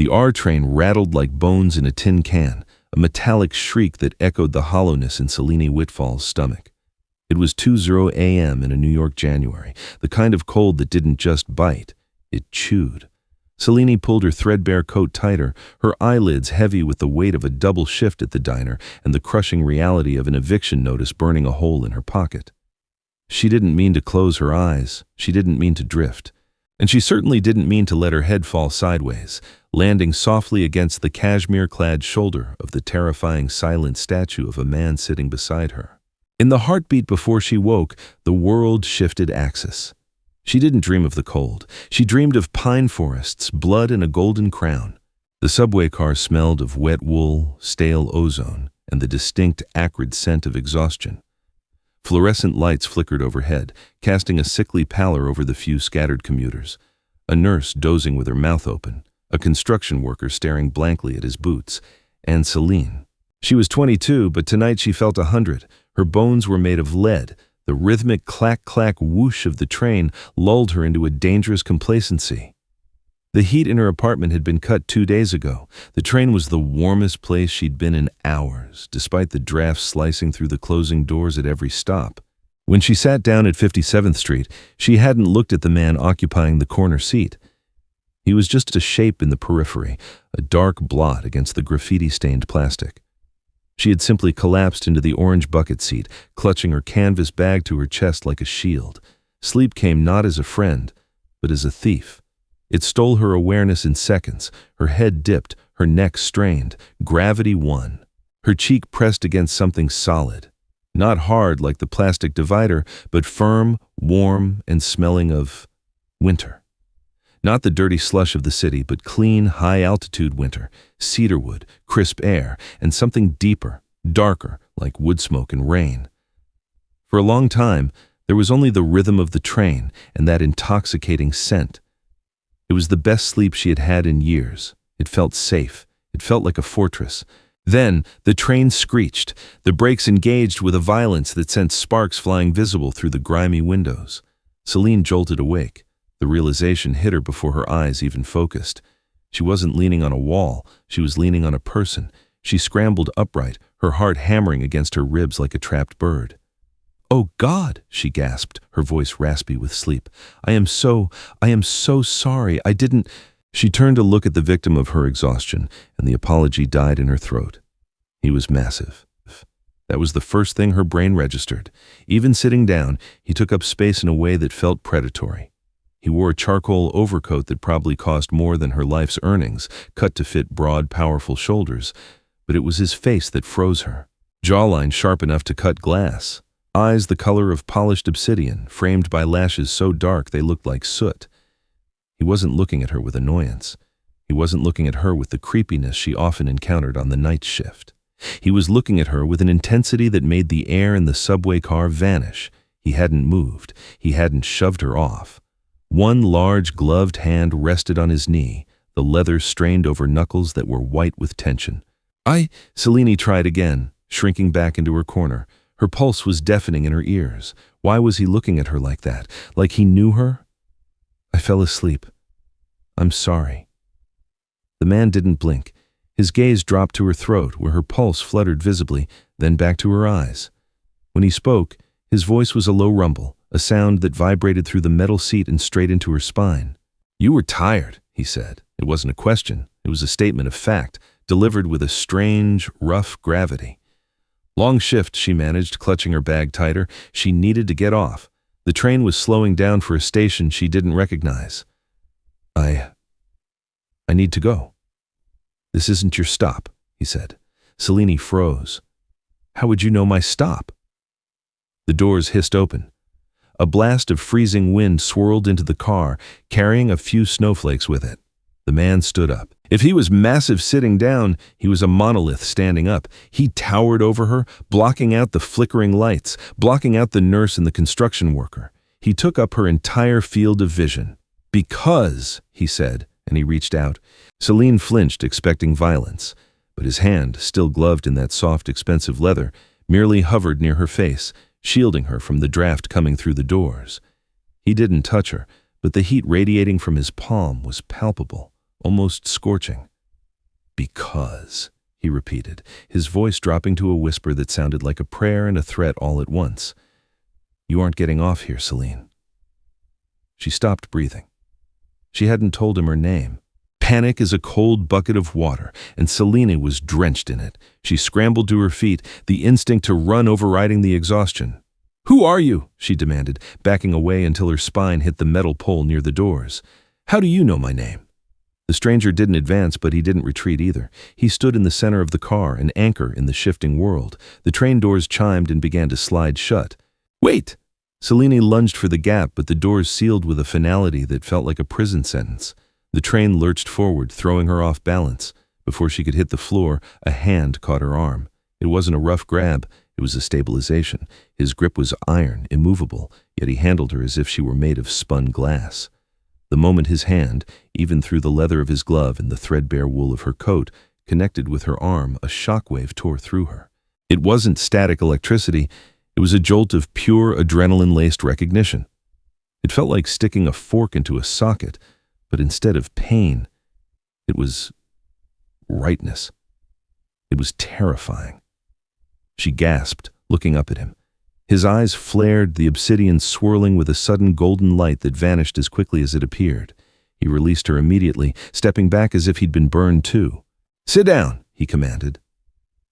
The R train rattled like bones in a tin can, a metallic shriek that echoed the hollowness in Selene Whitfall's stomach. It was 2:00 a.m. in a New York January, the kind of cold that didn't just bite, it chewed. Selene pulled her threadbare coat tighter, her eyelids heavy with the weight of a double shift at the diner and the crushing reality of an eviction notice burning a hole in her pocket. She didn't mean to close her eyes, she didn't mean to drift, and she certainly didn't mean to let her head fall sideways, landing softly against the cashmere-clad shoulder of the terrifying silent statue of a man sitting beside her. In the heartbeat before she woke, the world shifted axis. She didn't dream of the cold. She dreamed of pine forests, blood and a golden crown. The subway car smelled of wet wool, stale ozone, and the distinct acrid scent of exhaustion. Fluorescent lights flickered overhead, casting a sickly pallor over the few scattered commuters. A nurse dozing with her mouth open, a construction worker staring blankly at his boots, and Selene. She was 22, but tonight she felt 100. Her bones were made of lead. The rhythmic clack-clack whoosh of the train lulled her into a dangerous complacency. The heat in her apartment had been cut 2 days ago. The train was the warmest place she'd been in hours, despite the draft slicing through the closing doors at every stop. When she sat down at 57th Street, she hadn't looked at the man occupying the corner seat. He was just a shape in the periphery, a dark blot against the graffiti-stained plastic. She had simply collapsed into the orange bucket seat, clutching her canvas bag to her chest like a shield. Sleep came not as a friend, but as a thief. It stole her awareness in seconds. Her head dipped, her neck strained. Gravity won. Her cheek pressed against something solid. Not hard like the plastic divider, but firm, warm, and smelling of winter. Not the dirty slush of the city, but clean, high-altitude winter, cedarwood, crisp air, and something deeper, darker, like wood smoke and rain. For a long time, there was only the rhythm of the train and that intoxicating scent. It was the best sleep she had had in years. It felt safe. It felt like a fortress. Then, the train screeched. The brakes engaged with a violence that sent sparks flying visible through the grimy windows. Selene jolted awake. The realization hit her before her eyes even focused. She wasn't leaning on a wall, she was leaning on a person. She scrambled upright, her heart hammering against her ribs like a trapped bird. "Oh God," she gasped, her voice raspy with sleep. I am so sorry, I didn't—" She turned to look at the victim of her exhaustion, and the apology died in her throat. He was massive. That was the first thing her brain registered. Even sitting down, he took up space in a way that felt predatory. He wore a charcoal overcoat that probably cost more than her life's earnings, cut to fit broad, powerful shoulders, but it was his face that froze her. Jawline sharp enough to cut glass. Eyes the color of polished obsidian, framed by lashes so dark they looked like soot. He wasn't looking at her with annoyance. He wasn't looking at her with the creepiness she often encountered on the night shift. He was looking at her with an intensity that made the air in the subway car vanish. He hadn't moved. He hadn't shoved her off. One large gloved hand rested on his knee, the leather strained over knuckles that were white with tension. Selene tried again, shrinking back into her corner. Her pulse was deafening in her ears. Why was he looking at her like that? Like he knew her? I fell asleep. I'm sorry. The man didn't blink. His gaze dropped to her throat, where her pulse fluttered visibly, then back to her eyes. When he spoke, his voice was a low rumble, a sound that vibrated through the metal seat and straight into her spine. You were tired, he said. It wasn't a question. It was a statement of fact, delivered with a strange, rough gravity. Long shift, she managed, clutching her bag tighter. She needed to get off. The train was slowing down for a station she didn't recognize. I need to go. This isn't your stop, he said. Selene froze. How would you know my stop? The doors hissed open. A blast of freezing wind swirled into the car, carrying a few snowflakes with it. The man stood up. If he was massive sitting down, he was a monolith standing up. He towered over her, blocking out the flickering lights, blocking out the nurse and the construction worker. He took up her entire field of vision. Because, he said, and he reached out. Selene flinched, expecting violence, but his hand, still gloved in that soft, expensive leather, merely hovered near her face, shielding her from the draft coming through the doors. He didn't touch her, but the heat radiating from his palm was palpable, almost scorching. Because, he repeated, his voice dropping to a whisper that sounded like a prayer and a threat all at once. You aren't getting off here, Celine. She stopped breathing. She hadn't told him her name. Panic is a cold bucket of water, and Celine was drenched in it. She scrambled to her feet, the instinct to run overriding the exhaustion. Who are you? She demanded, backing away until her spine hit the metal pole near the doors. How do you know my name? The stranger didn't advance, but he didn't retreat either. He stood in the center of the car, an anchor in the shifting world. The train doors chimed and began to slide shut. Wait! Celine lunged for the gap, but the doors sealed with a finality that felt like a prison sentence. The train lurched forward, throwing her off balance. Before she could hit the floor, a hand caught her arm. It wasn't a rough grab, it was a stabilization. His grip was iron, immovable, yet he handled her as if she were made of spun glass. The moment his hand, even through the leather of his glove and the threadbare wool of her coat, connected with her arm, a shockwave tore through her. It wasn't static electricity, it was a jolt of pure adrenaline-laced recognition. It felt like sticking a fork into a socket, but instead of pain, it was rightness. It was terrifying. She gasped, looking up at him. His eyes flared, the obsidian swirling with a sudden golden light that vanished as quickly as it appeared. He released her immediately, stepping back as if he'd been burned too. Sit down, he commanded.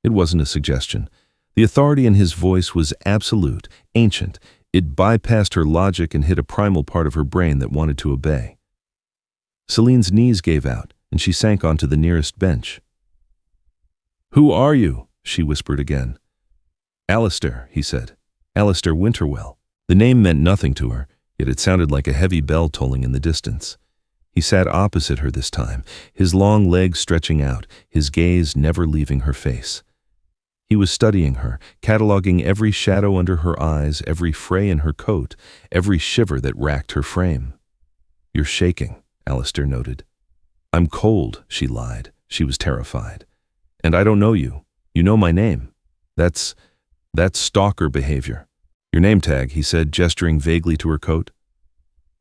It wasn't a suggestion. The authority in his voice was absolute, ancient. It bypassed her logic and hit a primal part of her brain that wanted to obey. Celine's knees gave out, and she sank onto the nearest bench. Who are you? She whispered again. Alistair, he said. Alistair Winterwell. The name meant nothing to her, yet it sounded like a heavy bell tolling in the distance. He sat opposite her this time, his long legs stretching out, his gaze never leaving her face. He was studying her, cataloging every shadow under her eyes, every fray in her coat, every shiver that racked her frame. You're shaking, Alistair noted. I'm cold, she lied. She was terrified. And I don't know you. You know my name. That's stalker behavior. Your name tag, he said, gesturing vaguely to her coat.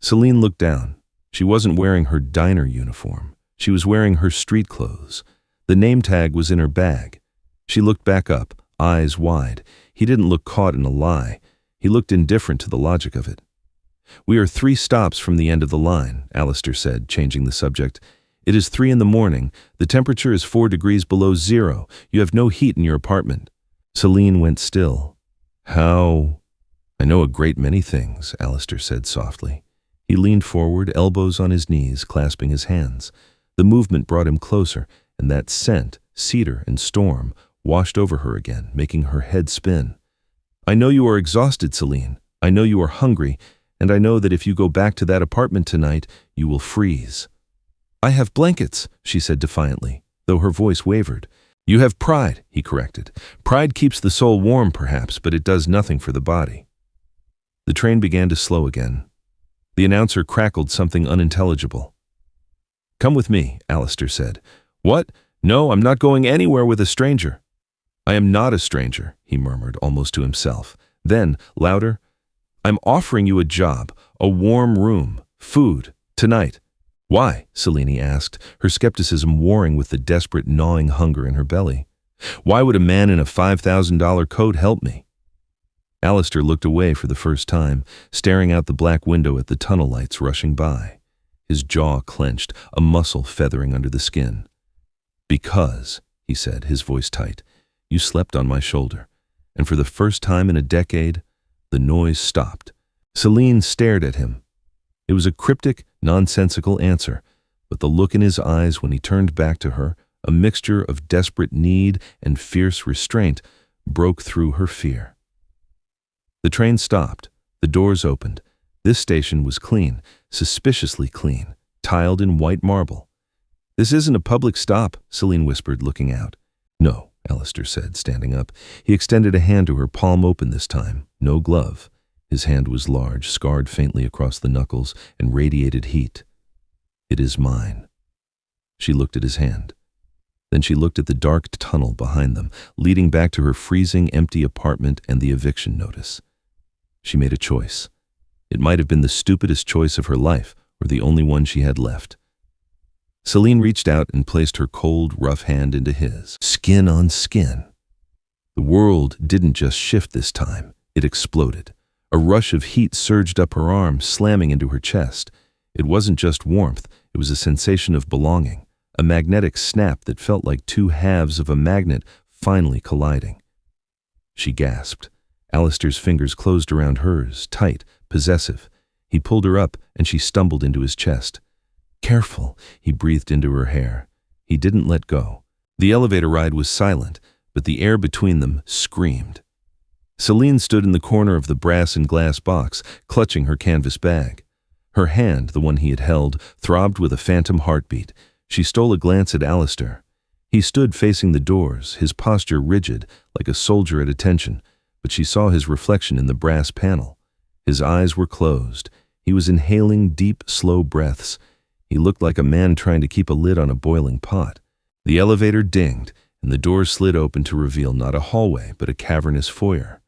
Celine looked down. She wasn't wearing her diner uniform. She was wearing her street clothes. The name tag was in her bag. She looked back up, eyes wide. He didn't look caught in a lie. He looked indifferent to the logic of it. We are 3 stops from the end of the line, Alistair said, changing the subject. It is 3 a.m. The temperature is 4 degrees below zero. You have no heat in your apartment. Celine went still. How? I know a great many things, Alistair said softly. He leaned forward, elbows on his knees, clasping his hands. The movement brought him closer, and that scent, cedar and storm, washed over her again, making her head spin. I know you are exhausted, Celine. I know you are hungry, and I know that if you go back to that apartment tonight, you will freeze. I have blankets, she said defiantly, though her voice wavered. You have pride, he corrected. Pride keeps the soul warm, perhaps, but it does nothing for the body. The train began to slow again. The announcer crackled something unintelligible. Come with me, Alistair said. What? No, I'm not going anywhere with a stranger. I am not a stranger, he murmured, almost to himself. Then, louder, I'm offering you a job, a warm room, food, tonight. Why? Celine asked, her skepticism warring with the desperate gnawing hunger in her belly. Why would a man in a $5,000 coat help me? Alistair looked away for the first time, staring out the black window at the tunnel lights rushing by. His jaw clenched, a muscle feathering under the skin. Because, he said, his voice tight, you slept on my shoulder, and for the first time in a decade, the noise stopped. Celine stared at him. It was a cryptic, nonsensical answer, but the look in his eyes when he turned back to her, a mixture of desperate need and fierce restraint, broke through her fear. The train stopped. The doors opened. This station was clean, suspiciously clean, tiled in white marble. This isn't a public stop, Celine whispered, looking out. No, Alistair said, standing up. He extended a hand to her, palm open this time, no glove. His hand was large, scarred faintly across the knuckles, and radiated heat. It is mine. She looked at his hand. Then she looked at the dark tunnel behind them, leading back to her freezing, empty apartment and the eviction notice. She made a choice. It might have been the stupidest choice of her life, or the only one she had left. Celine reached out and placed her cold, rough hand into his. Skin on skin. The world didn't just shift this time, it exploded. A rush of heat surged up her arm, slamming into her chest. It wasn't just warmth, it was a sensation of belonging, a magnetic snap that felt like two halves of a magnet finally colliding. She gasped. Alistair's fingers closed around hers, tight, possessive. He pulled her up, and she stumbled into his chest. Careful, he breathed into her hair. He didn't let go. The elevator ride was silent, but the air between them screamed. Celine stood in the corner of the brass and glass box, clutching her canvas bag. Her hand, the one he had held, throbbed with a phantom heartbeat. She stole a glance at Alistair. He stood facing the doors, his posture rigid, like a soldier at attention, but she saw his reflection in the brass panel. His eyes were closed. He was inhaling deep, slow breaths. He looked like a man trying to keep a lid on a boiling pot. The elevator dinged, and the doors slid open to reveal not a hallway, but a cavernous foyer.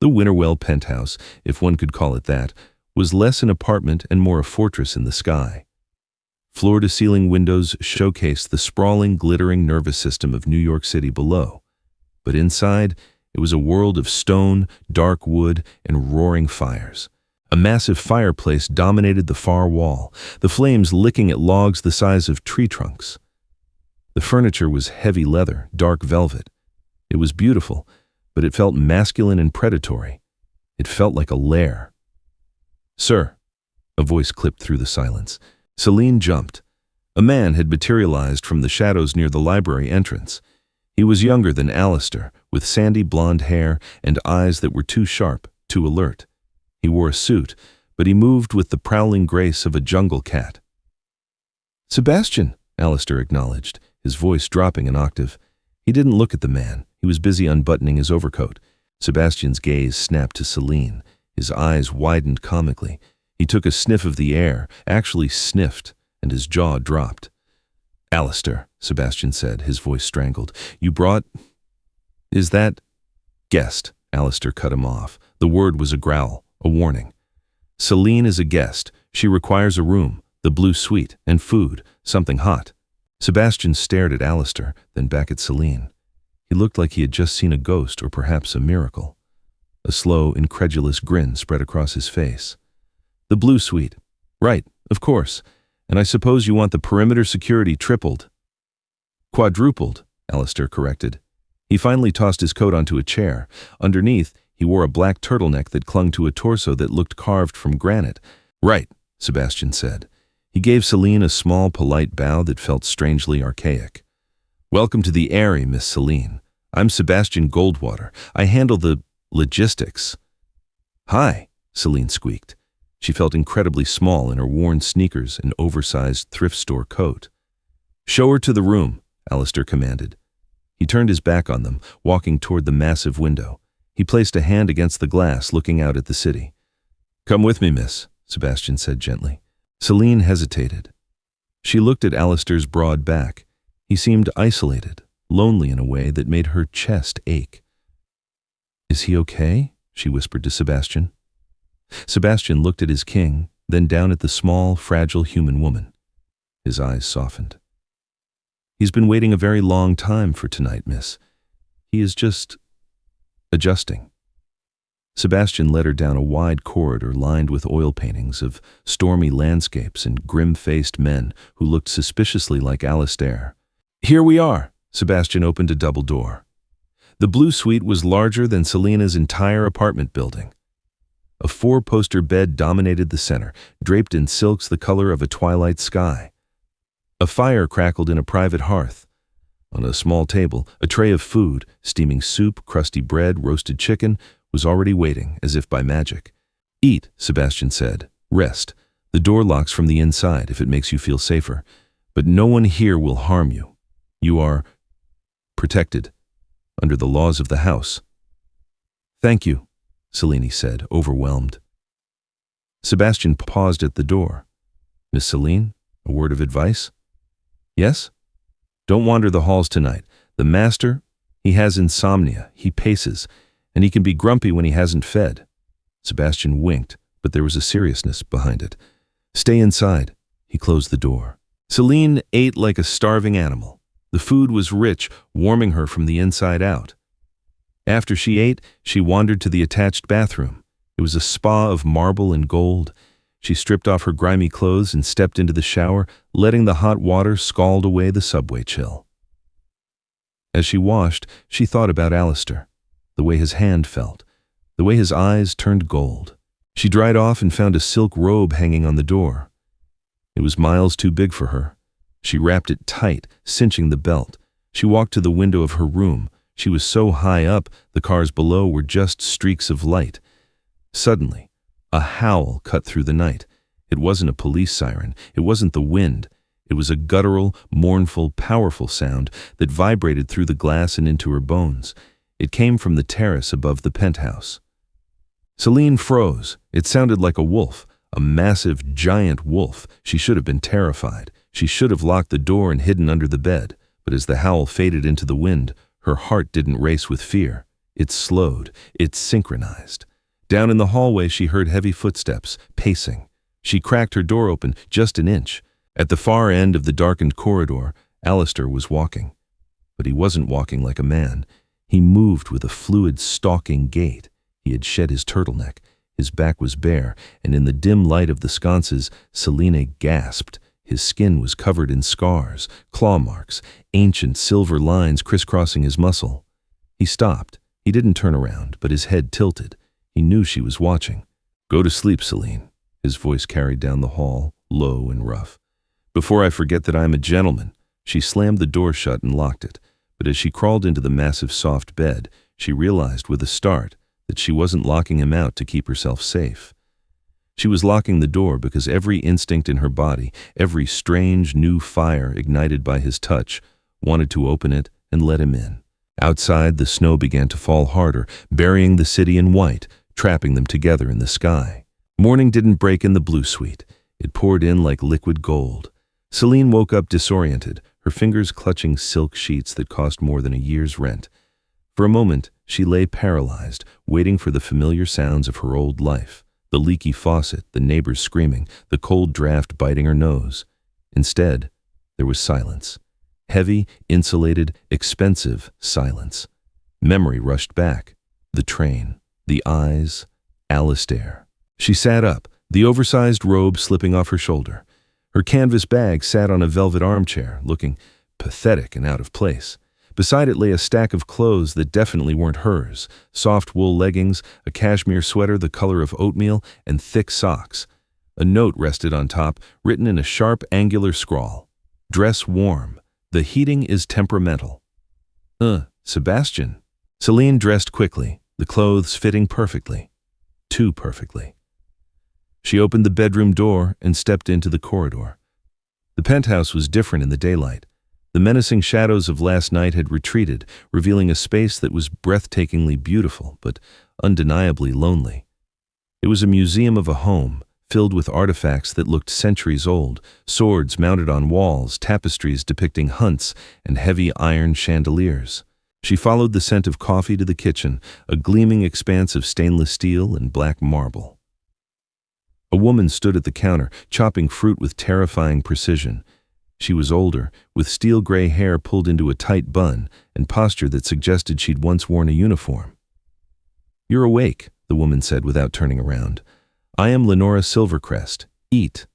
The Winterwell penthouse, if one could call it that, was less an apartment and more a fortress in the sky. Floor-to-ceiling windows showcased the sprawling, glittering nervous system of New York City below. But inside, it was a world of stone, dark wood, and roaring fires. A massive fireplace dominated the far wall, the flames licking at logs the size of tree trunks. The furniture was heavy leather, dark velvet. It was beautiful, but it felt masculine and predatory. It felt like a lair. "Sir," a voice clipped through the silence. Celine jumped. A man had materialized from the shadows near the library entrance. He was younger than Alistair, with sandy blonde hair and eyes that were too sharp, too alert. He wore a suit, but he moved with the prowling grace of a jungle cat. "Sebastian," Alistair acknowledged, his voice dropping an octave. He didn't look at the man. He was busy unbuttoning his overcoat. Sebastian's gaze snapped to Celine. His eyes widened comically. He took a sniff of the air, actually sniffed, and his jaw dropped. "Alistair," Sebastian said, his voice strangled. "You brought—" "Is that—" "Guest," Alistair cut him off. The word was a growl, a warning. "Celine is a guest. She requires a room, the blue suite, and food, something hot." Sebastian stared at Alistair, then back at Celine. He looked like he had just seen a ghost or perhaps a miracle. A slow, incredulous grin spread across his face. "The blue suite. Right, of course. And I suppose you want the perimeter security tripled." "Quadrupled," Alistair corrected. He finally tossed his coat onto a chair. Underneath, he wore a black turtleneck that clung to a torso that looked carved from granite. "Right," Sebastian said. He gave Celine a small, polite bow that felt strangely archaic. "Welcome to the Airy, Miss Celine. I'm Sebastian Goldwater. I handle the logistics." "Hi," Celine squeaked. She felt incredibly small in her worn sneakers and oversized thrift store coat. "Show her to the room," Alistair commanded. He turned his back on them, walking toward the massive window. He placed a hand against the glass, looking out at the city. "Come with me, miss," Sebastian said gently. Celine hesitated. She looked at Alistair's broad back. He seemed isolated, lonely in a way that made her chest ache. "Is he okay?" she whispered to Sebastian. Sebastian looked at his king, then down at the small, fragile human woman. His eyes softened. "He's been waiting a very long time for tonight, miss. He is just adjusting." Sebastian led her down a wide corridor lined with oil paintings of stormy landscapes and grim-faced men who looked suspiciously like Alistair. "Here we are." Sebastian opened a double door. The blue suite was larger than Selena's entire apartment building. A four-poster bed dominated the center, draped in silks the color of a twilight sky. A fire crackled in a private hearth. On a small table, a tray of food, steaming soup, crusty bread, roasted chicken, was already waiting, as if by magic. "Eat," Sebastian said. "Rest. The door locks from the inside if it makes you feel safer. But no one here will harm you. You are protected, under the laws of the house." "Thank you," Celine said, overwhelmed. Sebastian paused at the door. "Miss Celine, a word of advice?" "Yes?" "Don't wander the halls tonight. The master, he has insomnia, he paces, and he can be grumpy when he hasn't fed." Sebastian winked, but there was a seriousness behind it. "Stay inside." He closed the door. Celine ate like a starving animal. The food was rich, warming her from the inside out. After she ate, she wandered to the attached bathroom. It was a spa of marble and gold. She stripped off her grimy clothes and stepped into the shower, letting the hot water scald away the subway chill. As she washed, she thought about Alistair, the way his hand felt, the way his eyes turned gold. She dried off and found a silk robe hanging on the door. It was miles too big for her. She wrapped it tight, cinching the belt. She walked to the window of her room. She was so high up, the cars below were just streaks of light. Suddenly, a howl cut through the night. It wasn't a police siren. It wasn't the wind. It was a guttural, mournful, powerful sound that vibrated through the glass and into her bones. It came from the terrace above the penthouse. Celine froze. It sounded like a wolf, a massive, giant wolf. She should have been terrified. She should have locked the door and hidden under the bed. But as the howl faded into the wind, her heart didn't race with fear. It slowed. It synchronized. Down in the hallway, she heard heavy footsteps, pacing. She cracked her door open just an inch. At the far end of the darkened corridor, Alistair was walking. But he wasn't walking like a man. He moved with a fluid, stalking gait. He had shed his turtleneck. His back was bare, and in the dim light of the sconces, Celine gasped. His skin was covered in scars, claw marks, ancient silver lines crisscrossing his muscle. He stopped. He didn't turn around, but his head tilted. He knew she was watching. "Go to sleep, Celine," his voice carried down the hall, low and rough. "Before I forget that I'm a gentleman." She slammed the door shut and locked it, but as she crawled into the massive soft bed, she realized with a start that she wasn't locking him out to keep herself safe. She was locking the door because every instinct in her body, every strange new fire ignited by his touch, wanted to open it and let him in. Outside, the snow began to fall harder, burying the city in white, trapping them together in the sky. Morning didn't break in the blue suite. It poured in like liquid gold. Celine woke up disoriented, her fingers clutching silk sheets that cost more than a year's rent. For a moment, she lay paralyzed, waiting for the familiar sounds of her old life. The leaky faucet, the neighbors screaming, the cold draft biting her nose. Instead, there was silence. Heavy, insulated, expensive silence. Memory rushed back. The train, the eyes, Alistair. She sat up, the oversized robe slipping off her shoulder. Her canvas bag sat on a velvet armchair, looking pathetic and out of place. Beside it lay a stack of clothes that definitely weren't hers. Soft wool leggings, a cashmere sweater the color of oatmeal, and thick socks. A note rested on top, written in a sharp, angular scrawl. "Dress warm. The heating is temperamental." Sebastian. Celine dressed quickly, the clothes fitting perfectly. Too perfectly. She opened the bedroom door and stepped into the corridor. The penthouse was different in the daylight. The menacing shadows of last night had retreated, revealing a space that was breathtakingly beautiful, but undeniably lonely. It was a museum of a home, filled with artifacts that looked centuries old, swords mounted on walls, tapestries depicting hunts, and heavy iron chandeliers. She followed the scent of coffee to the kitchen, a gleaming expanse of stainless steel and black marble. A woman stood at the counter, chopping fruit with terrifying precision. She was older, with steel gray hair pulled into a tight bun, and posture that suggested she'd once worn a uniform. "You're awake," the woman said without turning around. "I am Lenora Silvercrest. Eat."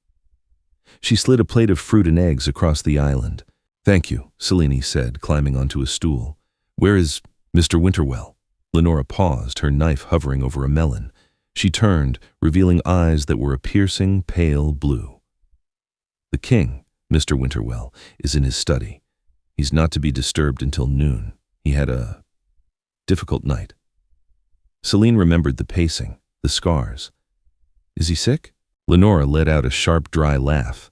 She slid a plate of fruit and eggs across the island. "Thank you," Celine said, climbing onto a stool. "Where is Mr. Winterwell?" Lenora paused, her knife hovering over a melon. She turned, revealing eyes that were a piercing, pale blue. "The king, Mr. Winterwell, is in his study. He's not to be disturbed until noon. He had a difficult night." Celine remembered the pacing, the scars. "Is he sick?" Lenora let out a sharp, dry laugh.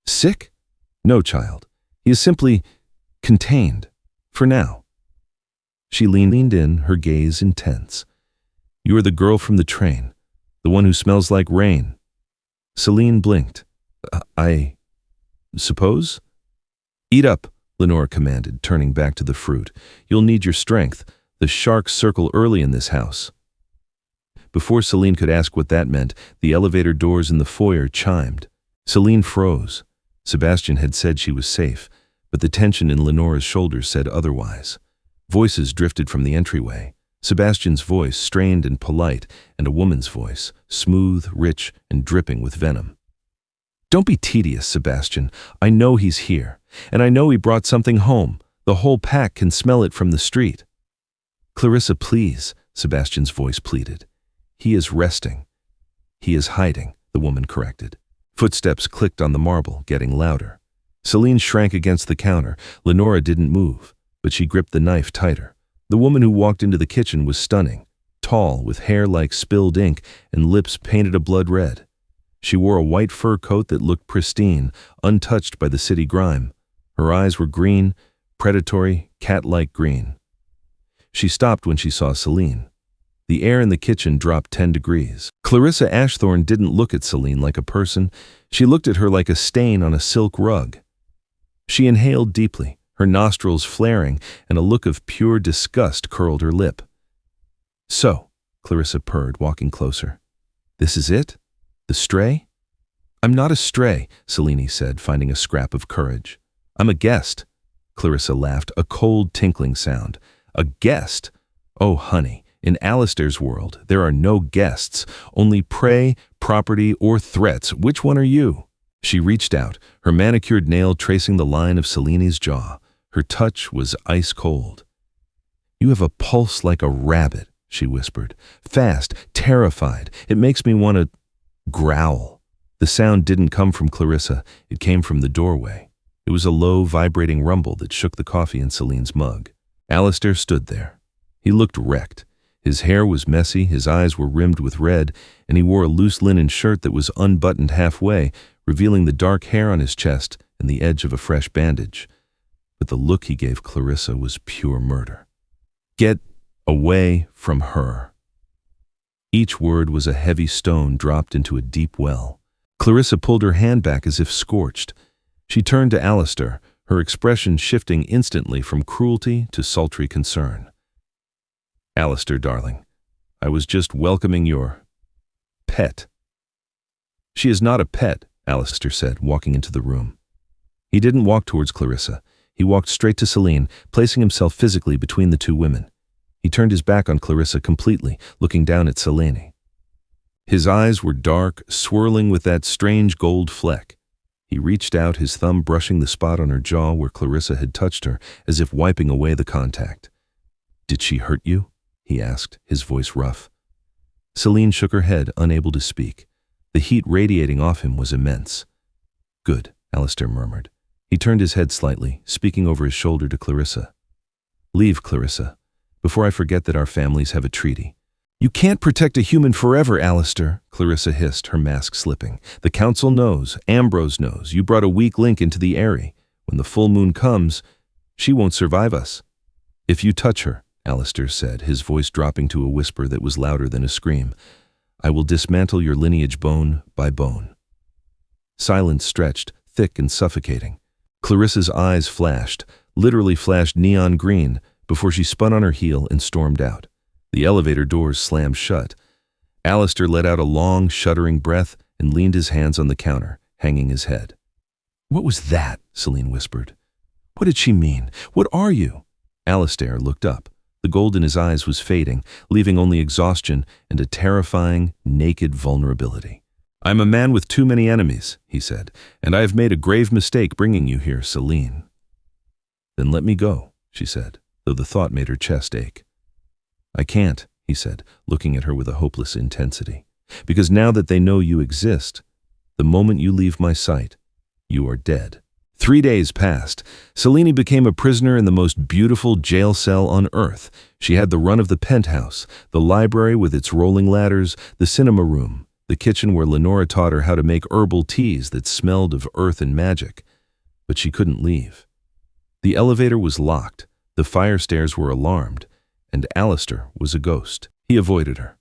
"Sick? No, child. He is simply contained. For now." She leaned in, her gaze intense. "You are the girl from the train, the one who smells like rain." Celine blinked. I suppose?" "Eat up," Lenora commanded, turning back to the fruit. "You'll need your strength. The sharks circle early in this house." Before Celine could ask what that meant, the elevator doors in the foyer chimed. Celine froze. Sebastian had said she was safe, but the tension in Lenora's shoulders said otherwise. Voices drifted from the entryway. Sebastian's voice, strained and polite, and a woman's voice, smooth, rich, and dripping with venom. "Don't be tedious, Sebastian. I know he's here, and I know he brought something home. The whole pack can smell it from the street." "Clarissa, please," Sebastian's voice pleaded. "He is resting." "He is hiding," the woman corrected. Footsteps clicked on the marble, getting louder. Celine shrank against the counter. Lenora didn't move, but she gripped the knife tighter. The woman who walked into the kitchen was stunning, tall, with hair like spilled ink and lips painted a blood red. She wore a white fur coat that looked pristine, untouched by the city grime. Her eyes were green, predatory, cat-like green. She stopped when she saw Celine. The air in the kitchen dropped 10 degrees. Clarissa Ashthorne didn't look at Celine like a person. She looked at her like a stain on a silk rug. She inhaled deeply, her nostrils flaring, and a look of pure disgust curled her lip. "So," Clarissa purred, walking closer. "This is it? The stray?" "I'm not a stray," Celine said, finding a scrap of courage. "I'm a guest." Clarissa laughed, a cold, tinkling sound. "A guest? Oh, honey, in Alistair's world, there are no guests, only prey, property, or threats. Which one are you?" She reached out, her manicured nail tracing the line of Celine's jaw. Her touch was ice cold. "You have a pulse like a rabbit," she whispered. "Fast, terrified. It makes me want to growl." The sound didn't come from Clarissa. It came from the doorway. It was a low, vibrating rumble that shook the coffee in Celine's mug. Alistair stood there. He looked wrecked. His hair was messy, his eyes were rimmed with red, and he wore a loose linen shirt that was unbuttoned halfway, revealing the dark hair on his chest and the edge of a fresh bandage. But the look he gave Clarissa was pure murder. "Get away from her." Each word was a heavy stone dropped into a deep well. Clarissa pulled her hand back as if scorched. She turned to Alistair, her expression shifting instantly from cruelty to sultry concern. "Alistair, darling, I was just welcoming your pet." "She is not a pet," Alistair said, walking into the room. He didn't walk towards Clarissa. He walked straight to Celine, placing himself physically between the two women. He turned his back on Clarissa completely, looking down at Celine. His eyes were dark, swirling with that strange gold fleck. He reached out, his thumb brushing the spot on her jaw where Clarissa had touched her, as if wiping away the contact. "Did she hurt you?" he asked, his voice rough. Celine shook her head, unable to speak. The heat radiating off him was immense. "Good," Alistair murmured. He turned his head slightly, speaking over his shoulder to Clarissa. "Leave, Clarissa, before I forget that our families have a treaty." "You can't protect a human forever, Alistair," Clarissa hissed, her mask slipping. "The council knows, Ambrose knows, you brought a weak link into the Eyrie. When the full moon comes, she won't survive us." "If you touch her," Alistair said, his voice dropping to a whisper that was louder than a scream, "I will dismantle your lineage bone by bone." Silence stretched, thick and suffocating. Clarissa's eyes flashed, literally flashed neon green, before she spun on her heel and stormed out. The elevator doors slammed shut. Alistair let out a long, shuddering breath and leaned his hands on the counter, hanging his head. "What was that?" Celine whispered. "What did she mean? What are you?" Alistair looked up. The gold in his eyes was fading, leaving only exhaustion and a terrifying, naked vulnerability. "I'm a man with too many enemies," he said, "and I have made a grave mistake bringing you here, Celine." "Then let me go," she said, though the thought made her chest ache. "I can't," he said, looking at her with a hopeless intensity, "because now that they know you exist, the moment you leave my sight, you are dead." 3 days passed. Celine became a prisoner in the most beautiful jail cell on earth. She had the run of the penthouse, the library with its rolling ladders, the cinema room, the kitchen where Lenora taught her how to make herbal teas that smelled of earth and magic. But she couldn't leave. The elevator was locked, the fire stairs were alarmed, and Alistair was a ghost. He avoided her.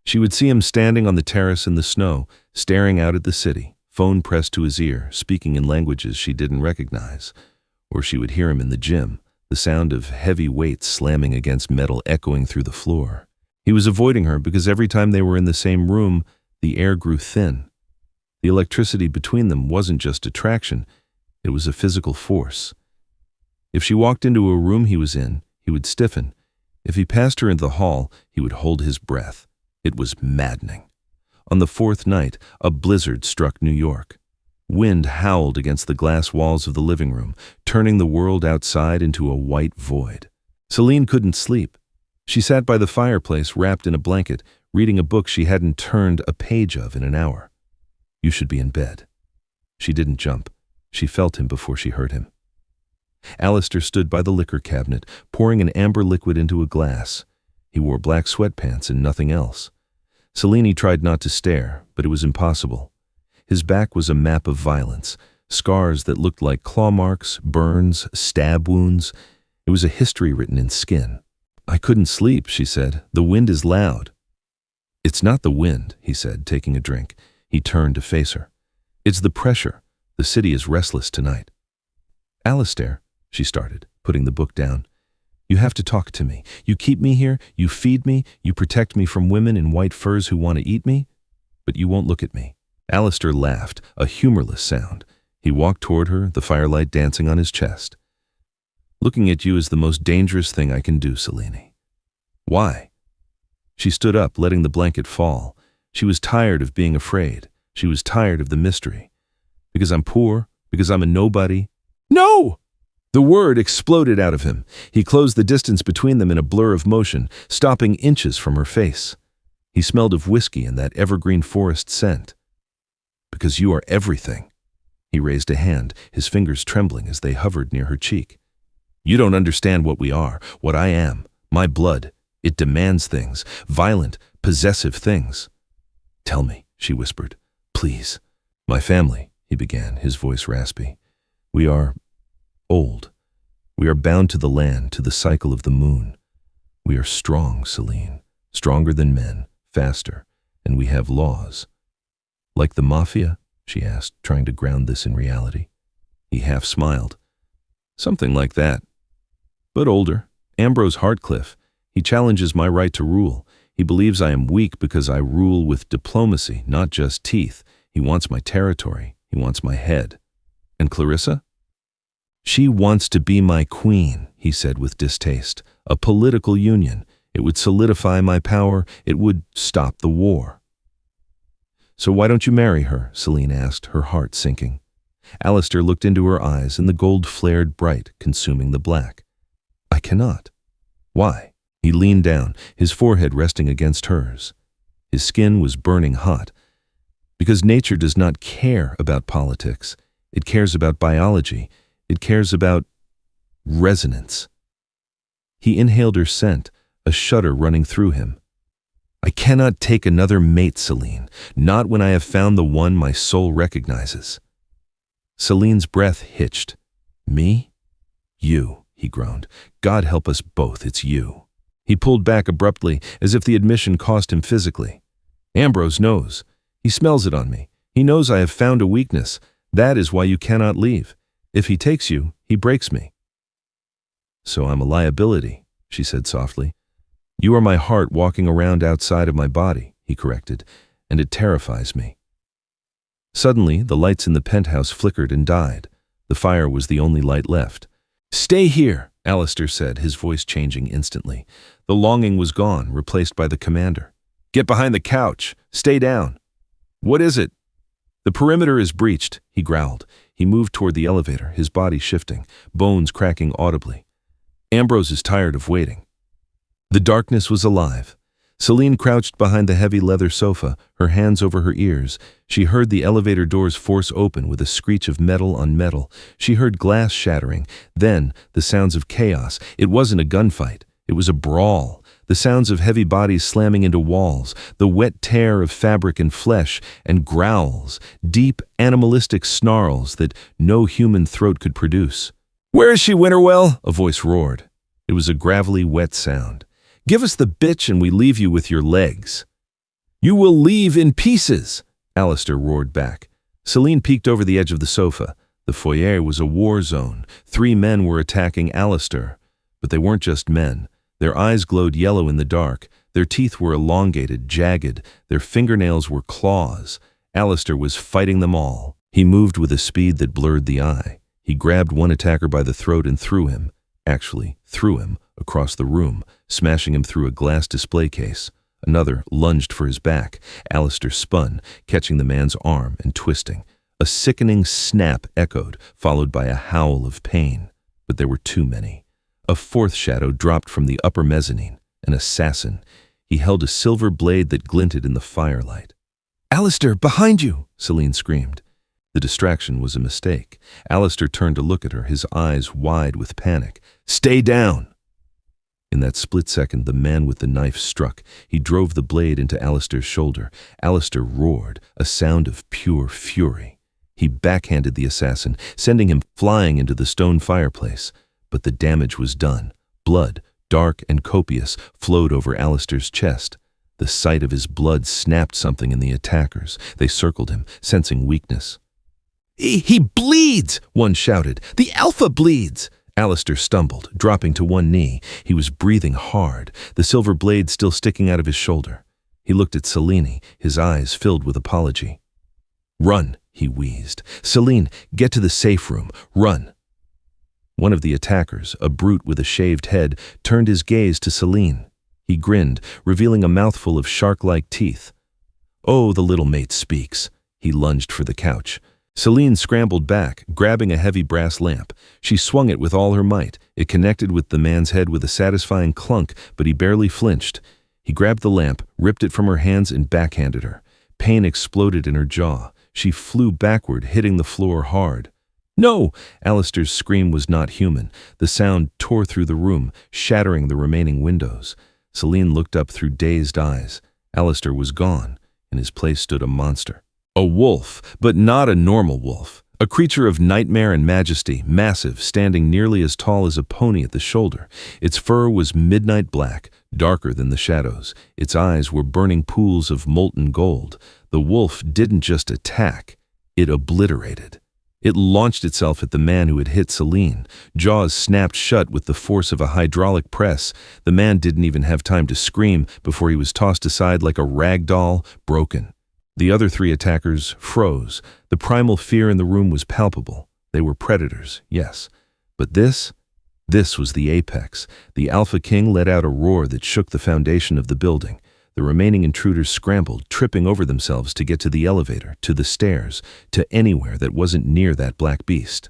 She would see him standing on the terrace in the snow, staring out at the city, phone pressed to his ear, speaking in languages she didn't recognize. Or she would hear him in the gym, the sound of heavy weights slamming against metal echoing through the floor. He was avoiding her because every time they were in the same room, the air grew thin. The electricity between them wasn't just attraction, It was a physical force. If she walked into a room he was in, he would stiffen. If he passed her into the hall, he would hold his breath. It was maddening. On the fourth night, a blizzard struck New York. Wind howled against the glass walls of the living room, turning the world outside into a white void. Celine couldn't sleep. She sat by the fireplace wrapped in a blanket, reading a book she hadn't turned a page of in an hour. You should be in bed. She didn't jump. She felt him before she heard him. Alistair stood by the liquor cabinet, pouring an amber liquid into a glass. He wore black sweatpants and nothing else. Celine tried not to stare, but it was impossible. His back was a map of violence, scars that looked like claw marks, burns, stab wounds. It was a history written in skin. I couldn't sleep, she said. The wind is loud. It's not the wind, he said, taking a drink. He turned to face her. It's the pressure. The city is restless tonight. Alistair, she started, putting the book down. You have to talk to me. You keep me here, you feed me, you protect me from women in white furs who want to eat me, but you won't look at me. Alistair laughed, a humorless sound. He walked toward her, the firelight dancing on his chest. Looking at you is the most dangerous thing I can do, Celine. Why? She stood up, letting the blanket fall. She was tired of being afraid. She was tired of the mystery. Because I'm poor? Because I'm a nobody? No! The word exploded out of him. He closed the distance between them in a blur of motion, stopping inches from her face. He smelled of whiskey and that evergreen forest scent. Because you are everything. He raised a hand, his fingers trembling as they hovered near her cheek. You don't understand what we are, what I am. My blood. It demands things, violent, possessive things. Tell me, she whispered. Please. My family, he began, his voice raspy. We are old. We are bound to the land, to the cycle of the moon. We are strong, Celine, stronger than men, faster, and we have laws. Like the mafia? She asked, trying to ground this in reality. He half smiled. Something like that. But older. Ambrose Hartcliffe. He challenges my right to rule. He believes I am weak because I rule with diplomacy, not just teeth. He wants my territory. He wants my head. And Clarissa? She wants to be my queen, he said with distaste. A political union. It would solidify my power. It would stop the war. So why don't you marry her? Celine asked, her heart sinking. Alistair looked into her eyes, and the gold flared bright, consuming the black. I cannot. Why? He leaned down, his forehead resting against hers. His skin was burning hot. Because nature does not care about politics. It cares about biology. It cares about resonance. He inhaled her scent, a shudder running through him. I cannot take another mate, Celine, not when I have found the one my soul recognizes. Celine's breath hitched. Me? You, he groaned. God help us both, it's you. He pulled back abruptly, as if the admission cost him physically. Ambrose knows. He smells it on me. He knows I have found a weakness. That is why you cannot leave. If he takes you, he breaks me. So I'm a liability, she said softly. You are my heart walking around outside of my body, he corrected, and it terrifies me. Suddenly, the lights in the penthouse flickered and died. The fire was the only light left. Stay here, Alistair said, his voice changing instantly. The longing was gone, replaced by the commander. Get behind the couch. Stay down. What is it? The perimeter is breached, he growled. He moved toward the elevator, his body shifting, bones cracking audibly. Ambrose is tired of waiting. The darkness was alive. Celine crouched behind the heavy leather sofa, her hands over her ears. She heard the elevator doors force open with a screech of metal on metal. She heard glass shattering. Then, the sounds of chaos. It wasn't a gunfight. It was a brawl. The sounds of heavy bodies slamming into walls, the wet tear of fabric and flesh, and growls, deep, animalistic snarls that no human throat could produce. Where is she, Winterwell? A voice roared. It was a gravelly, wet sound. Give us the bitch and we leave you with your legs. You will leave in pieces, Alistair roared back. Celine peeked over the edge of the sofa. The foyer was a war zone. 3 men were attacking Alistair. But they weren't just men. Their eyes glowed yellow in the dark. Their teeth were elongated, jagged. Their fingernails were claws. Alistair was fighting them all. He moved with a speed that blurred the eye. He grabbed one attacker by the throat and threw him, across the room, smashing him through a glass display case. Another lunged for his back. Alistair spun, catching the man's arm and twisting. A sickening snap echoed, followed by a howl of pain. But there were too many. A fourth shadow dropped from the upper mezzanine. An assassin. He held a silver blade that glinted in the firelight. "Alistair, behind you!" Celine screamed. The distraction was a mistake. Alistair turned to look at her, his eyes wide with panic. "Stay down!" In that split second, the man with the knife struck. He drove the blade into Alistair's shoulder. Alistair roared, a sound of pure fury. He backhanded the assassin, sending him flying into the stone fireplace. But the damage was done. Blood, dark and copious, flowed over Alistair's chest. The sight of his blood snapped something in the attackers. They circled him, sensing weakness. He bleeds!" one shouted. "The Alpha bleeds!" Alistair stumbled, dropping to one knee. He was breathing hard, the silver blade still sticking out of his shoulder. He looked at Celine, his eyes filled with apology. "Run," he wheezed. "Celine, get to the safe room. Run." One of the attackers, a brute with a shaved head, turned his gaze to Celine. He grinned, revealing a mouthful of shark-like teeth. "Oh, the little mate speaks." He lunged for the couch. Celine scrambled back, grabbing a heavy brass lamp. She swung it with all her might. It connected with the man's head with a satisfying clunk, but he barely flinched. He grabbed the lamp, ripped it from her hands, and backhanded her. Pain exploded in her jaw. She flew backward, hitting the floor hard. "No!" Alistair's scream was not human. The sound tore through the room, shattering the remaining windows. Celine looked up through dazed eyes. Alistair was gone. In his place stood a monster. A wolf, but not a normal wolf. A creature of nightmare and majesty, massive, standing nearly as tall as a pony at the shoulder. Its fur was midnight black, darker than the shadows. Its eyes were burning pools of molten gold. The wolf didn't just attack, it obliterated. It launched itself at the man who had hit Celine. Jaws snapped shut with the force of a hydraulic press. The man didn't even have time to scream before he was tossed aside like a rag doll, broken. The other three attackers froze. The primal fear in the room was palpable. They were predators, yes. But this was the apex. The Alpha King let out a roar that shook the foundation of the building. The remaining intruders scrambled, tripping over themselves to get to the elevator, to the stairs, to anywhere that wasn't near that black beast.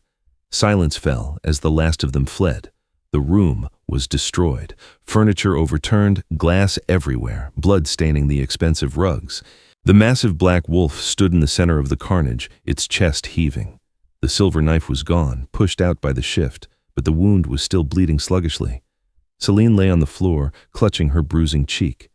Silence fell as the last of them fled. The room was destroyed. Furniture overturned, glass everywhere, blood staining the expensive rugs. The massive black wolf stood in the center of the carnage, its chest heaving. The silver knife was gone, pushed out by the shift, but the wound was still bleeding sluggishly. Celine lay on the floor, clutching her bruising cheek.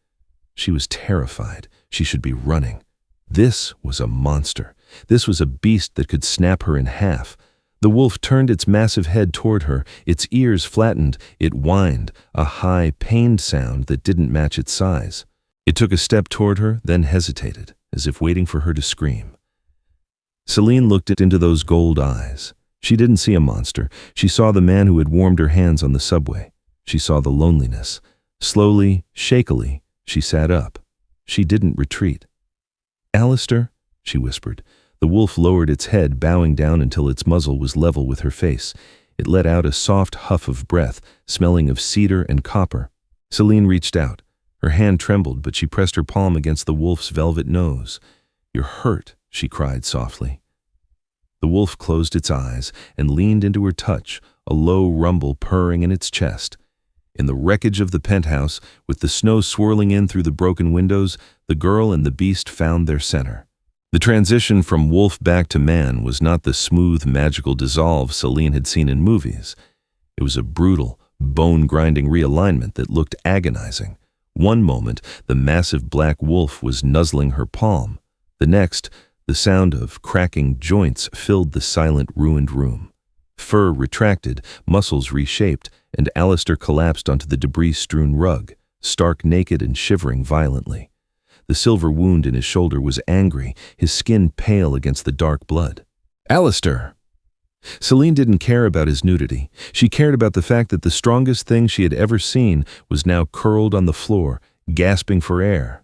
She was terrified. She should be running. This was a monster. This was a beast that could snap her in half. The wolf turned its massive head toward her, its ears flattened, it whined, a high, pained sound that didn't match its size. It took a step toward her, then hesitated, as if waiting for her to scream. Celine looked into those gold eyes. She didn't see a monster. She saw the man who had warmed her hands on the subway. She saw the loneliness. Slowly, shakily, she sat up. She didn't retreat. "Alistair," she whispered. The wolf lowered its head, bowing down until its muzzle was level with her face. It let out a soft huff of breath, smelling of cedar and copper. Celine reached out. Her hand trembled, but she pressed her palm against the wolf's velvet nose. "You're hurt," she cried softly. The wolf closed its eyes and leaned into her touch, a low rumble purring in its chest. In the wreckage of the penthouse, with the snow swirling in through the broken windows, the girl and the beast found their center. The transition from wolf back to man was not the smooth, magical dissolve Celine had seen in movies. It was a brutal, bone-grinding realignment that looked agonizing. One moment, the massive black wolf was nuzzling her palm. The next, the sound of cracking joints filled the silent, ruined room. Fur retracted, muscles reshaped, and Alistair collapsed onto the debris-strewn rug, stark naked and shivering violently. The silver wound in his shoulder was angry, his skin pale against the dark blood. "Alistair!" Celine didn't care about his nudity. She cared about the fact that the strongest thing she had ever seen was now curled on the floor, gasping for air.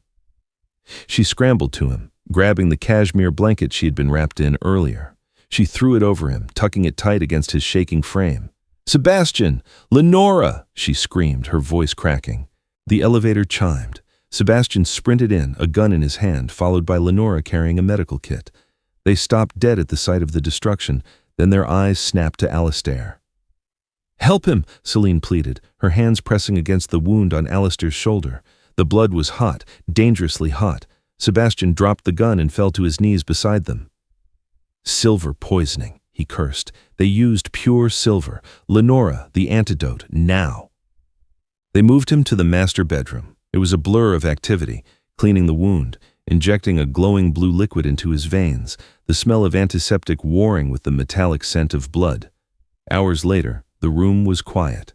She scrambled to him, grabbing the cashmere blanket she had been wrapped in earlier. She threw it over him, tucking it tight against his shaking frame. "Sebastian! Lenora!" she screamed, her voice cracking. The elevator chimed. Sebastian sprinted in, a gun in his hand, followed by Lenora carrying a medical kit. They stopped dead at the sight of the destruction, then their eyes snapped to Alistair. "Help him!" Celine pleaded, her hands pressing against the wound on Alistair's shoulder. The blood was hot, dangerously hot. Sebastian dropped the gun and fell to his knees beside them. "Silver poisoning," he cursed. "They used pure silver. Lenora, the antidote, now." They moved him to the master bedroom. It was a blur of activity, cleaning the wound, injecting a glowing blue liquid into his veins, the smell of antiseptic warring with the metallic scent of blood. Hours later, the room was quiet.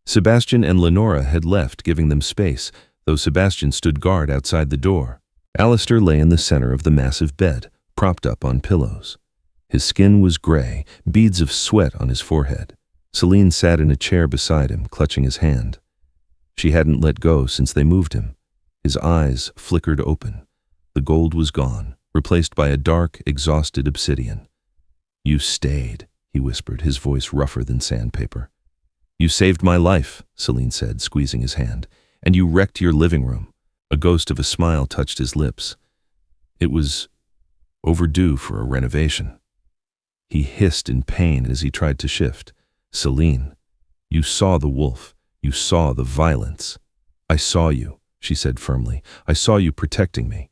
Sebastian and Lenora had left, giving them space, though Sebastian stood guard outside the door. Alistair lay in the center of the massive bed, propped up on pillows. His skin was gray, beads of sweat on his forehead. Celine sat in a chair beside him, clutching his hand. She hadn't let go since they moved him. His eyes flickered open. The gold was gone, replaced by a dark, exhausted obsidian. "You stayed," he whispered, his voice rougher than sandpaper. "You saved my life," Celine said, squeezing his hand, "and you wrecked your living room." A ghost of a smile touched his lips. It was overdue for a renovation. He hissed in pain as he tried to shift. "Celine, you saw the wolf. You saw the violence." "I saw you," she said firmly. "I saw you protecting me."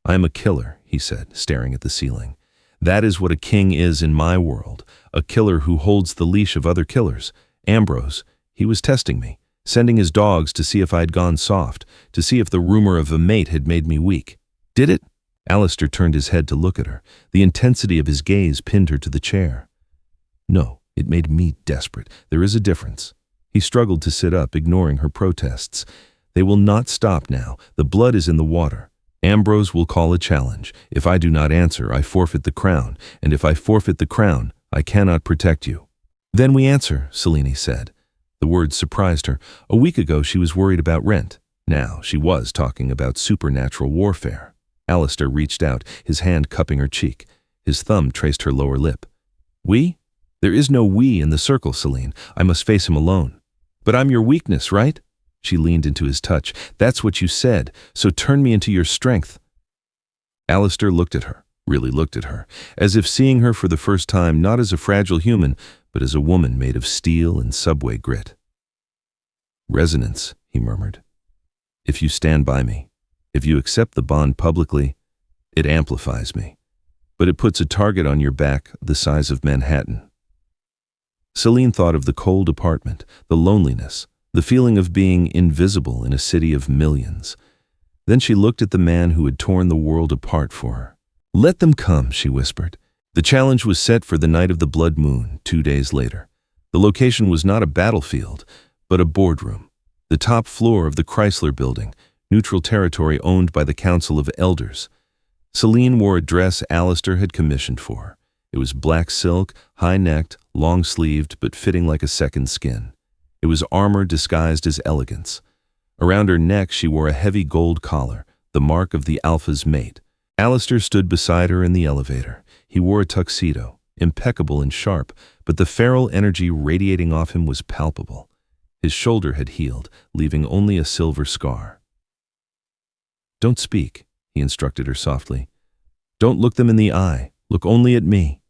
"I am a killer," he said, staring at the ceiling. "That is what a king is in my world, a killer who holds the leash of other killers. Ambrose, he was testing me, sending his dogs to see if I'd gone soft, to see if the rumor of a mate had made me weak. Did it?" Alistair turned his head to look at her. The intensity of his gaze pinned her to the chair. "No, it made me desperate. There is a difference." He struggled to sit up, ignoring her protests. "They will not stop now. The blood is in the water. Ambrose will call a challenge. If I do not answer, I forfeit the crown, and if I forfeit the crown, I cannot protect you." "Then we answer," Celine said. The words surprised her. A week ago she was worried about rent. Now she was talking about supernatural warfare. Alistair reached out, his hand cupping her cheek. His thumb traced her lower lip. "We? There is no we in the circle, Celine. I must face him alone." "But I'm your weakness, right?" She leaned into his touch. "That's what you said, so turn me into your strength." Alistair looked at her, really looked at her, as if seeing her for the first time not as a fragile human, but as a woman made of steel and subway grit. "Resonance," he murmured. "If you stand by me, if you accept the bond publicly, it amplifies me. But it puts a target on your back the size of Manhattan." Celine thought of the cold apartment, the loneliness, the feeling of being invisible in a city of millions. Then she looked at the man who had torn the world apart for her. "Let them come," she whispered. The challenge was set for the night of the blood moon, 2 days later. The location was not a battlefield, but a boardroom. The top floor of the Chrysler Building, neutral territory owned by the Council of Elders. Celine wore a dress Alistair had commissioned for her. It was black silk, high-necked, long-sleeved, but fitting like a second skin. It was armor disguised as elegance. Around her neck she wore a heavy gold collar, the mark of the Alpha's mate. Alistair stood beside her in the elevator. He wore a tuxedo, impeccable and sharp, but the feral energy radiating off him was palpable. His shoulder had healed, leaving only a silver scar. "Don't speak," he instructed her softly. "Don't look them in the eye. Look only at me."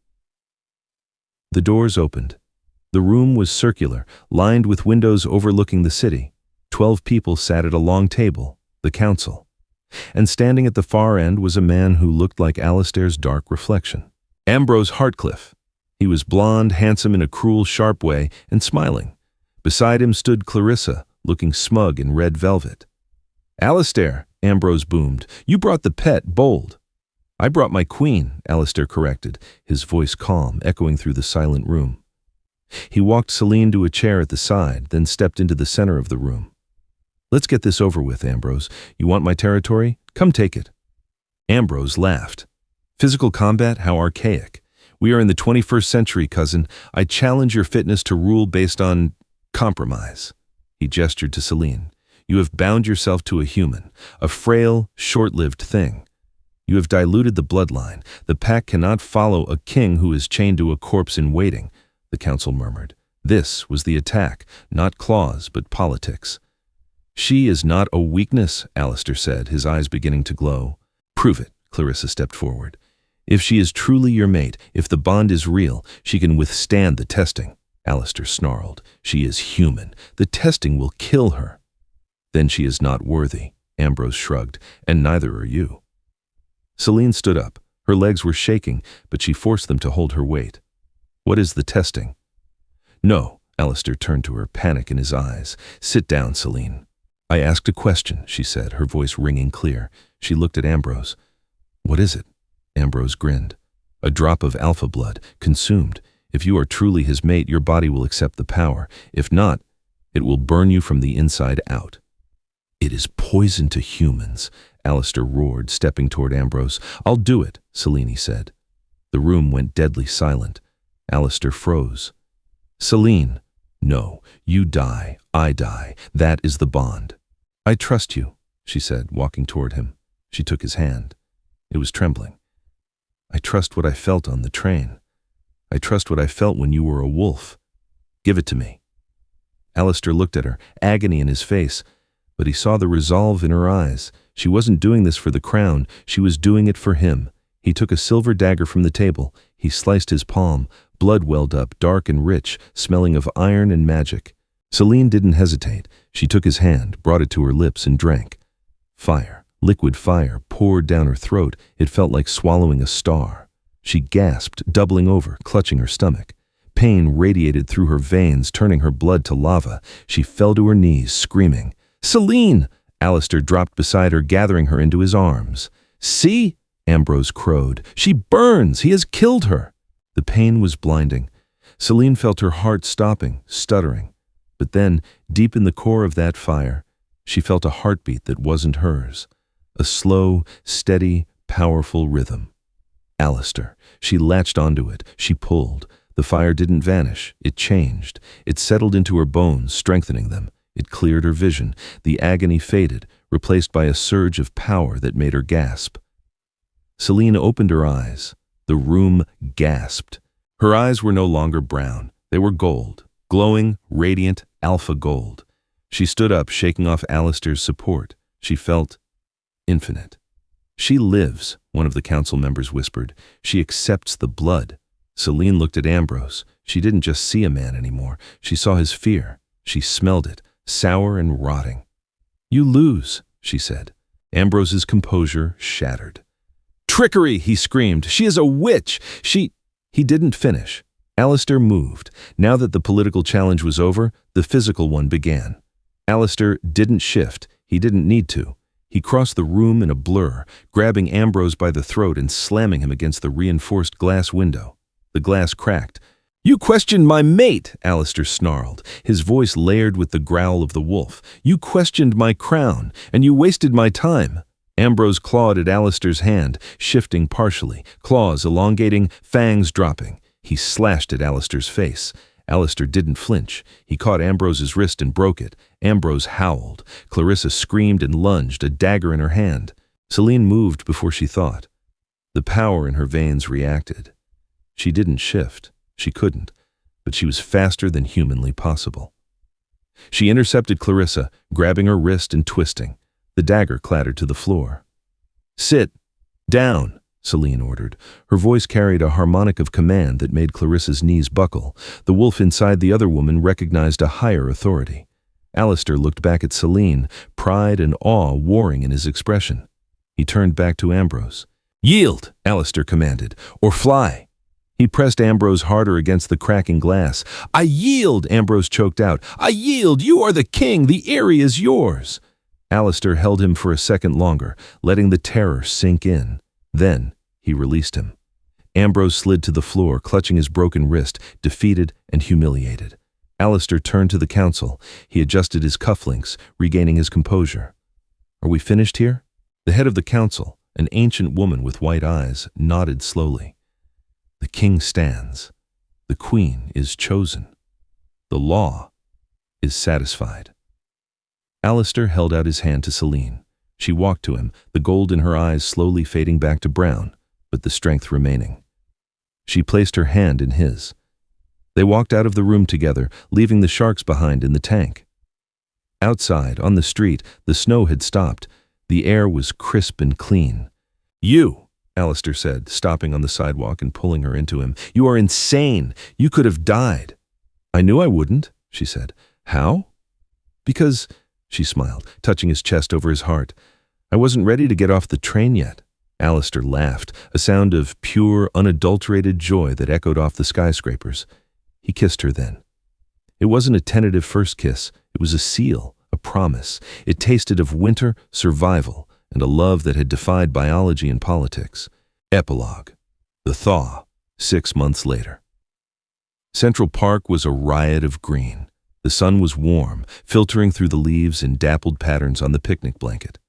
The doors opened. The room was circular, lined with windows overlooking the city. 12 people sat at a long table, the council. And standing at the far end was a man who looked like Alistair's dark reflection. Ambrose Hartcliffe. He was blonde, handsome in a cruel, sharp way, and smiling. Beside him stood Clarissa, looking smug in red velvet. "Alistair," Ambrose boomed, "you brought the pet, Bold." "I brought my queen," Alistair corrected, his voice calm, echoing through the silent room. He walked Celine to a chair at the side, then stepped into the center of the room. "Let's get this over with, Ambrose. You want my territory? Come take it." Ambrose laughed. "Physical combat? How archaic. We are in the 21st century, cousin. I challenge your fitness to rule based on compromise." He gestured to Celine. "You have bound yourself to a human, a frail, short-lived thing. You have diluted the bloodline. The pack cannot follow a king who is chained to a corpse in waiting, the council murmured. This was the attack, not claws, but politics. She is not a weakness, Alistair said, his eyes beginning to glow. Prove it, Clarissa stepped forward. If she is truly your mate, if the bond is real, she can withstand the testing. Alistair snarled. She is human. The testing will kill her. Then she is not worthy, Ambrose shrugged, and neither are you. Selene stood up. Her legs were shaking, but she forced them to hold her weight. What is the testing? No, Alistair turned to her, panic in his eyes. Sit down, Selene. I asked a question, she said, her voice ringing clear. She looked at Ambrose. What is it? Ambrose grinned. A drop of alpha blood, consumed. If you are truly his mate, your body will accept the power. If not, it will burn you from the inside out. It is poison to humans, Alistair roared, stepping toward Ambrose. I'll do it, Selene said. The room went deadly silent. Alistair froze. Selene, no, you die, I die. That is the bond. I trust you, she said, walking toward him. She took his hand. It was trembling. I trust what I felt on the train. I trust what I felt when you were a wolf. Give it to me. Alistair looked at her, agony in his face, but he saw the resolve in her eyes. She wasn't doing this for the crown, she was doing it for him. He took a silver dagger from the table. He sliced his palm. Blood welled up, dark and rich, smelling of iron and magic. Selene didn't hesitate. She took his hand, brought it to her lips, and drank. Fire, liquid fire, poured down her throat. It felt like swallowing a star. She gasped, doubling over, clutching her stomach. Pain radiated through her veins, turning her blood to lava. She fell to her knees, screaming. Selene! Alistair dropped beside her, gathering her into his arms. See? Ambrose crowed. She burns! He has killed her! The pain was blinding. Selene felt her heart stopping, stuttering. But then, deep in the core of that fire, she felt a heartbeat that wasn't hers. A slow, steady, powerful rhythm. Alistair. She latched onto it. She pulled. The fire didn't vanish. It changed. It settled into her bones, strengthening them. It cleared her vision. The agony faded, replaced by a surge of power that made her gasp. Selene opened her eyes. The room gasped. Her eyes were no longer brown. They were gold, glowing, radiant, alpha gold. She stood up, shaking off Alistair's support. She felt infinite. She lives, one of the council members whispered. She accepts the blood. Selene looked at Ambrose. She didn't just see a man anymore. She saw his fear. She smelled it, sour and rotting. You lose, she said. Ambrose's composure shattered. Trickery, he screamed. She is a witch. He didn't finish. Alistair moved. Now that the political challenge was over, the physical one began. Alistair didn't shift. He didn't need to. He crossed the room in a blur, grabbing Ambrose by the throat and slamming him against the reinforced glass window. The glass cracked. You questioned my mate, Alistair snarled, his voice layered with the growl of the wolf. You questioned my crown, and you wasted my time. Ambrose clawed at Alistair's hand, shifting partially, claws elongating, fangs dropping. He slashed at Alistair's face. Alistair didn't flinch. He caught Ambrose's wrist and broke it. Ambrose howled. Clarissa screamed and lunged, a dagger in her hand. Selene moved before she thought. The power in her veins reacted. She didn't shift. She couldn't, but she was faster than humanly possible. She intercepted Clarissa, grabbing her wrist and twisting. The dagger clattered to the floor. Sit down, Selene ordered. Her voice carried a harmonic of command that made Clarissa's knees buckle. The wolf inside the other woman recognized a higher authority. Alistair looked back at Selene, pride and awe warring in his expression. He turned back to Ambrose. Yield, Alistair commanded, or fly. He pressed Ambrose harder against the cracking glass. I yield, Ambrose choked out. I yield, you are the king, the area is yours. Alistair held him for a second longer, letting the terror sink in. Then he released him. Ambrose slid to the floor, clutching his broken wrist, defeated and humiliated. Alistair turned to the council. He adjusted his cufflinks, regaining his composure. Are we finished here? The head of the council, an ancient woman with white eyes, nodded slowly. The king stands. The queen is chosen. The law is satisfied. Alistair held out his hand to Selene. She walked to him, the gold in her eyes slowly fading back to brown, but the strength remaining. She placed her hand in his. They walked out of the room together, leaving the sharks behind in the tank. Outside, on the street, the snow had stopped. The air was crisp and clean. "You," Alistair said, stopping on the sidewalk and pulling her into him. "You are insane. You could have died." "I knew I wouldn't," she said. "How?" "Because," she smiled, touching his chest over his heart, "I wasn't ready to get off the train yet." Alistair laughed, a sound of pure, unadulterated joy that echoed off the skyscrapers. He kissed her then. It wasn't a tentative first kiss. It was a seal, a promise. It tasted of winter, survival, and a love that had defied biology and politics. Epilogue. The thaw, 6 months later. Central Park was a riot of green. The sun was warm, filtering through the leaves in dappled patterns on the picnic blanket.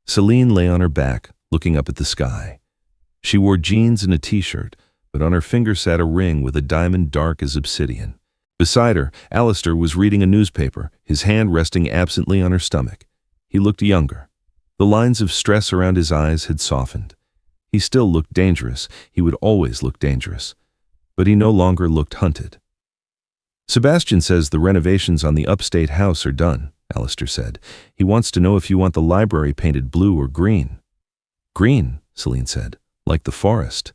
Celine lay on her back, looking up at the sky. She wore jeans and a t-shirt, but on her finger sat a ring with a diamond dark as obsidian. Beside her, Alistair was reading a newspaper, his hand resting absently on her stomach. He looked younger. The lines of stress around his eyes had softened. He still looked dangerous. He would always look dangerous. But he no longer looked hunted. "Sebastian says the renovations on the upstate house are done," Alistair said. "He wants to know if you want the library painted blue or green." "Green," Celine said, "like the forest."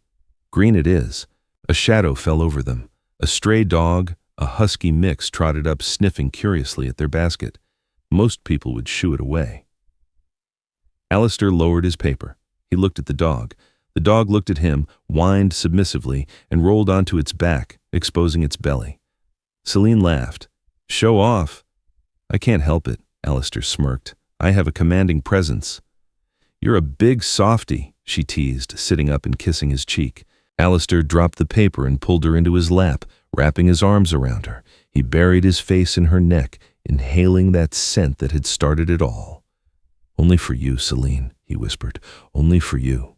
"Green it is." A shadow fell over them. A stray dog, a husky mix, trotted up sniffing curiously at their basket. Most people would shoo it away. Alistair lowered his paper. He looked at the dog. The dog looked at him, whined submissively, and rolled onto its back, exposing its belly. Celine laughed. "Show off." "I can't help it," Alistair smirked. "I have a commanding presence." "You're a big softy," she teased, sitting up and kissing his cheek. Alistair dropped the paper and pulled her into his lap, wrapping his arms around her. He buried his face in her neck, inhaling that scent that had started it all. "Only for you, Celine," he whispered. "Only for you."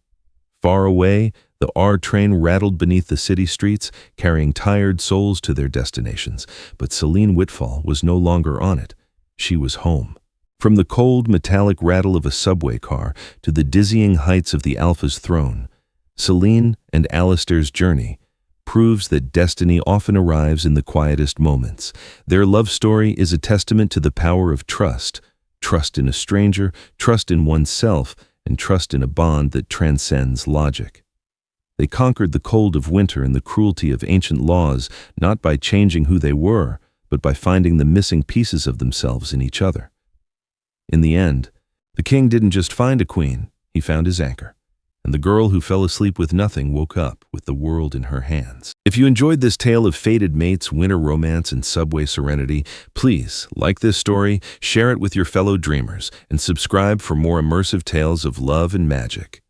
Far away, the R train rattled beneath the city streets, carrying tired souls to their destinations. But Celine Whitfall was no longer on it. She was home. From the cold, metallic rattle of a subway car to the dizzying heights of the Alpha's throne, Celine and Alistair's journey proves that destiny often arrives in the quietest moments. Their love story is a testament to the power of trust. Trust in a stranger, trust in oneself, and trust in a bond that transcends logic. They conquered the cold of winter and the cruelty of ancient laws, not by changing who they were, but by finding the missing pieces of themselves in each other. In the end, the king didn't just find a queen, he found his anchor. And the girl who fell asleep with nothing woke up with the world in her hands. If you enjoyed this tale of fated mates, winter romance, and subway serenity, please like this story, share it with your fellow dreamers, and subscribe for more immersive tales of love and magic.